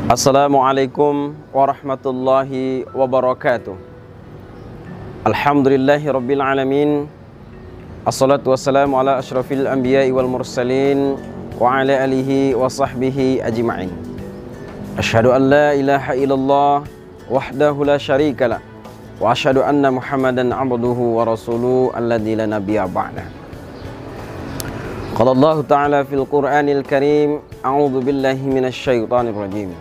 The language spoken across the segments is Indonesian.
Assalamualaikum warahmatullahi wabarakatuh. Alhamdulillahi rabbil alamin. Assalatu wassalamu ala asyrafil anbiya'i wal mursalin wa ala alihi wa sahbihi ajma'in. Asyhadu an la ilaha illallah wahdahu la syarika lah wa asyhadu anna Muhammadan abduhu wa rasuluhu alladzi la nabiyya ba'dah. Qala Allah ta'ala fil Qur'anil Karim, a'udzu billahi minasy syaithanir rajim.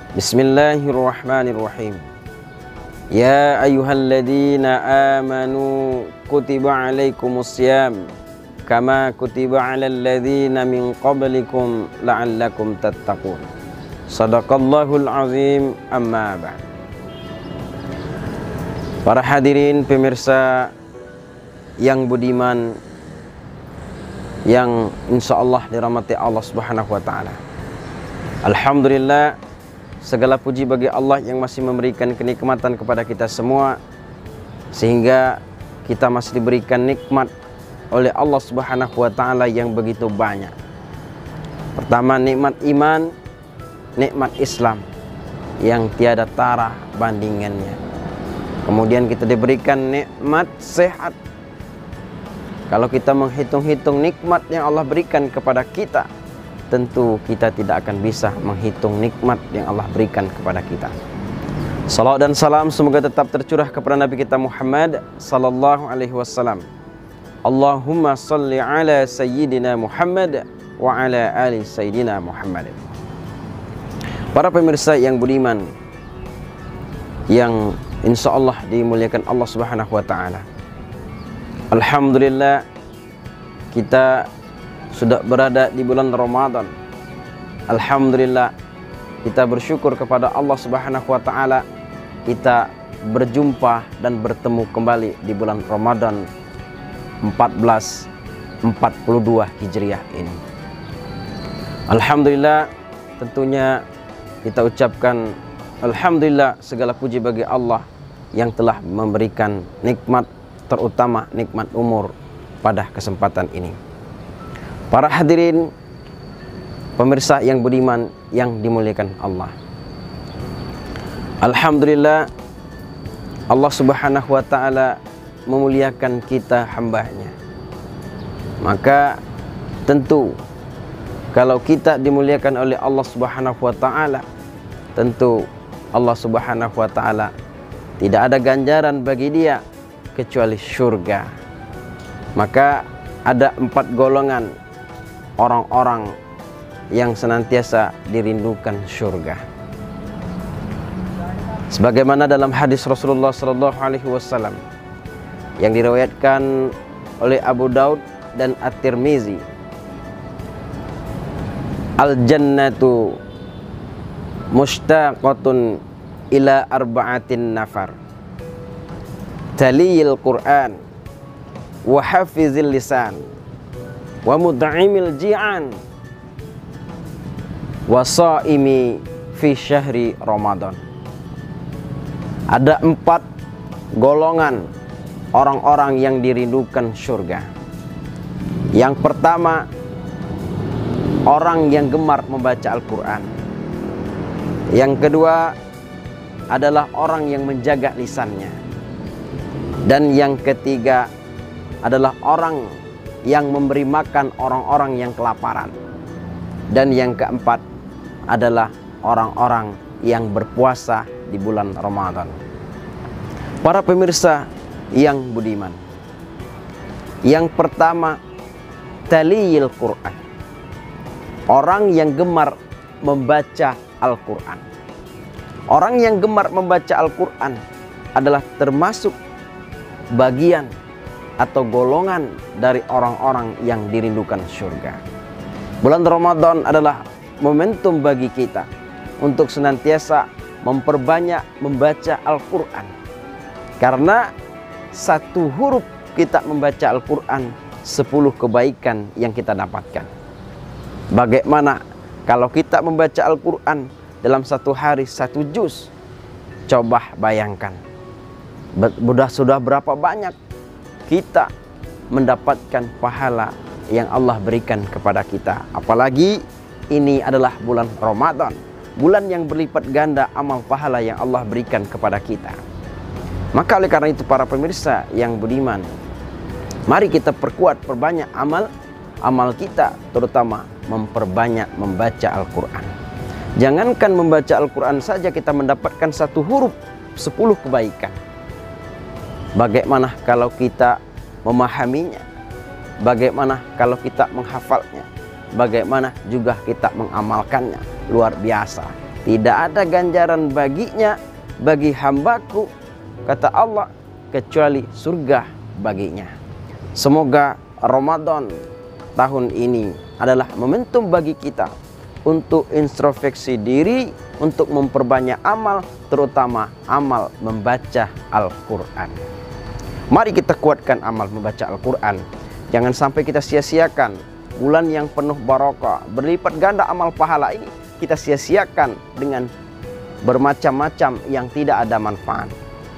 Bismillahirrahmanirrahim. Ya ayyuhalladzina amanu kutiba alaikumusiyam kama kutiba alal ladzina min qablikum la'allakum tattaqun. Shadaqallahul azim. Amma ba'd. Para hadirin pemirsa yang budiman, yang insyaallah dirahmati Allah Subhanahu wa taala. Alhamdulillah, segala puji bagi Allah yang masih memberikan kenikmatan kepada kita semua, sehingga kita masih diberikan nikmat oleh Allah Subhanahu wa taala yang begitu banyak. Pertama, nikmat iman, nikmat Islam yang tiada tara bandingannya. Kemudian kita diberikan nikmat sehat. Kalau kita menghitung-hitung nikmat yang Allah berikan kepada kita, tentu kita tidak akan bisa menghitung nikmat yang Allah berikan kepada kita. Salawat dan salam semoga tetap tercurah kepada Nabi kita Muhammad sallallahu alaihi wasallam. Allahumma salli ala sayyidina Muhammad wa ala ali sayyidina Muhammad. Para pemirsa yang budiman, yang insyaallah dimuliakan Allah Subhanahu wa taala. Alhamdulillah, kita sudah berada di bulan Ramadan. Alhamdulillah, kita bersyukur kepada Allah Subhanahu wa taala, kita berjumpa dan bertemu kembali di bulan Ramadan 1442 Hijriah ini. Alhamdulillah, tentunya kita ucapkan alhamdulillah, segala puji bagi Allah yang telah memberikan nikmat, terutama nikmat umur pada kesempatan ini. Para hadirin pemirsa yang budiman yang dimuliakan Allah. Alhamdulillah, Allah Subhanahu wa taala memuliakan kita hambanya. Maka tentu kalau kita dimuliakan oleh Allah Subhanahu wa taala, tentu Allah Subhanahu wa taala tidak ada ganjaran bagi dia kecuali surga. Maka ada 4 golongan orang-orang yang senantiasa dirindukan surga. Sebagaimana dalam hadis Rasulullah sallallahu alaihi wasallam yang diriwayatkan oleh Abu Daud dan At-Tirmizi, al-jannatu mushtaqatun ila arba'atin nafar, taliyil Qur'an wa hafizil lisan wa mud'imil ji'an wa sha'imi fi syahri Ramadan. Ada 4 golongan orang-orang yang dirindukan surga. Yang pertama, orang yang gemar membaca Al-Quran. Yang kedua adalah orang yang menjaga lisannya. Dan yang ketiga adalah orang yang memberi makan orang-orang yang kelaparan. Dan yang keempat adalah orang-orang yang berpuasa di bulan Ramadan. Para pemirsa yang budiman, yang pertama, taliyil Quran, orang yang gemar membaca Al-Quran. Orang yang gemar membaca Al-Quran adalah termasuk bagian atau golongan dari orang-orang yang dirindukan surga. Bulan Ramadan adalah momentum bagi kita untuk senantiasa memperbanyak membaca Al-Quran. Karena 1 huruf kita membaca Al-Quran, 10 kebaikan yang kita dapatkan. Bagaimana kalau kita membaca Al-Quran dalam 1 hari 1 juz? Coba bayangkan, sudah berapa banyak kita mendapatkan pahala yang Allah berikan kepada kita. Apalagi ini adalah bulan Ramadan, bulan yang berlipat ganda amal pahala yang Allah berikan kepada kita. Maka oleh karena itu para pemirsa yang budiman, mari kita perbanyak amal kita, terutama memperbanyak membaca Al-Quran. Jangankan membaca Al-Quran saja kita mendapatkan satu huruf 10 kebaikan. Bagaimana kalau kita memahaminya? Bagaimana kalau kita menghafalnya? Bagaimana juga kita mengamalkannya? Luar biasa. Tidak ada ganjaran baginya, bagi hambaku, kata Allah, kecuali surga baginya. Semoga Ramadan tahun ini adalah momentum bagi kita untuk introspeksi diri, untuk memperbanyak amal, terutama amal membaca Al-Quran. Mari kita kuatkan amal membaca Al-Quran. Jangan sampai kita sia-siakan bulan yang penuh barokah, berlipat ganda amal pahala ini, kita sia-siakan dengan bermacam-macam yang tidak ada manfaat.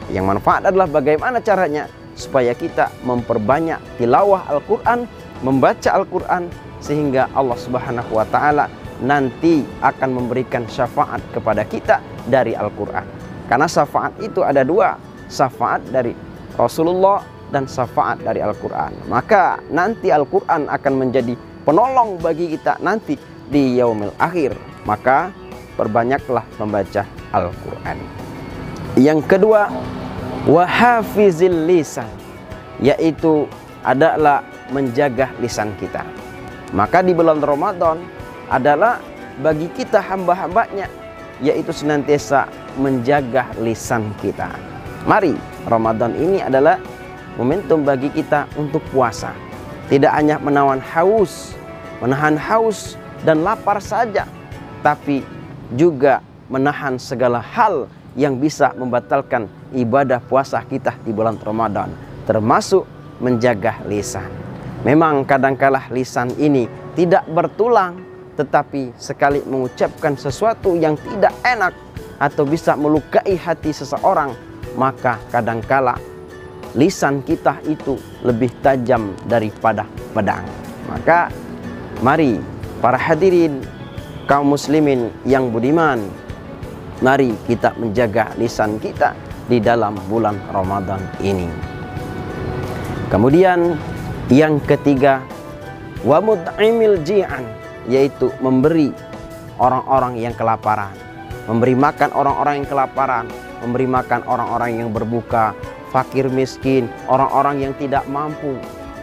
Yang manfaat adalah bagaimana caranya supaya kita memperbanyak tilawah Al-Quran, membaca Al-Quran, sehingga Allah Subhanahu wa Ta'ala nanti akan memberikan syafaat kepada kita dari Al-Quran. Karena syafaat itu ada dua, syafaat dari Rasulullah dan syafaat dari Al-Quran. Maka nanti Al-Quran akan menjadi penolong bagi kita nanti di yaumil akhir. Maka perbanyaklah membaca Al-Quran. Yang kedua, wahafizil lisan, yaitu adalah menjaga lisan kita. Maka di bulan Ramadan adalah bagi kita hamba-hambanya, yaitu senantiasa menjaga lisan kita. Mari, Ramadan ini adalah momentum bagi kita untuk puasa. Tidak hanya menahan haus dan lapar saja, tapi juga menahan segala hal yang bisa membatalkan ibadah puasa kita di bulan Ramadan, termasuk menjaga lisan. Memang kadangkala lisan ini tidak bertulang, tetapi sekali mengucapkan sesuatu yang tidak enak atau bisa melukai hati seseorang, maka kadangkala lisan kita itu lebih tajam daripada pedang. Maka mari para hadirin kaum muslimin yang budiman, mari kita menjaga lisan kita di dalam bulan Ramadan ini. Kemudian yang ketiga, wa mut'imil ji'an, yaitu memberi orang-orang yang kelaparan, memberi makan orang-orang yang kelaparan, memberi makan orang-orang yang berbuka, fakir miskin, orang-orang yang tidak mampu.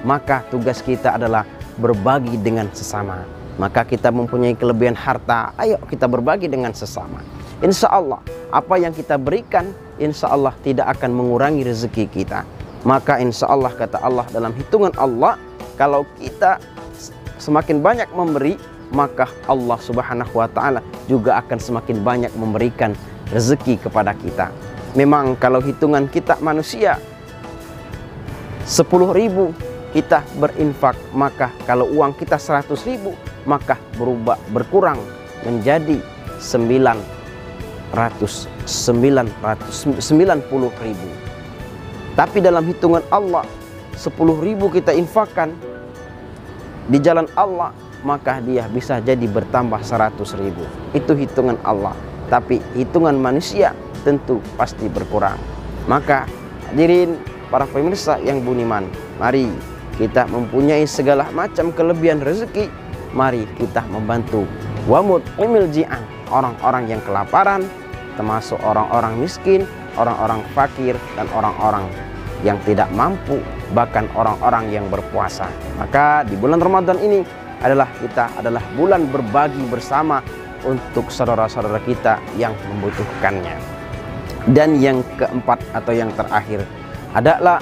Maka tugas kita adalah berbagi dengan sesama. Maka kita mempunyai kelebihan harta, ayo kita berbagi dengan sesama. Insya Allah apa yang kita berikan, insya Allah tidak akan mengurangi rezeki kita. Maka insya Allah, kata Allah, dalam hitungan Allah, kalau kita semakin banyak memberi, maka Allah Subhanahu wa Ta'ala juga akan semakin banyak memberikan rezeki kepada kita. Memang kalau hitungan kita manusia 10.000 kita berinfak, maka kalau uang kita 100.000, maka berkurang menjadi 90.000. Tapi dalam hitungan Allah, 10.000 kita infakkan di jalan Allah, maka dia bisa jadi bertambah 100.000. Itu hitungan Allah. Tapi hitungan manusia tentu pasti berkurang. Maka hadirin para pemirsa yang budiman, mari kita mempunyai segala macam kelebihan rezeki. Mari kita membantu wamut umil ji'an, orang-orang yang kelaparan, termasuk orang-orang miskin, orang-orang fakir, dan orang-orang yang tidak mampu, bahkan orang-orang yang berpuasa. Maka di bulan Ramadan ini adalah bulan berbagi bersama untuk saudara-saudara kita yang membutuhkannya. Dan yang keempat atau yang terakhir adalah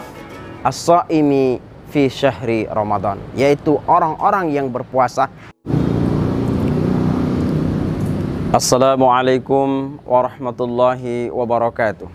as-shaimi fi syahri Ramadan, yaitu orang-orang yang berpuasa. Assalamualaikum warahmatullahi wabarakatuh.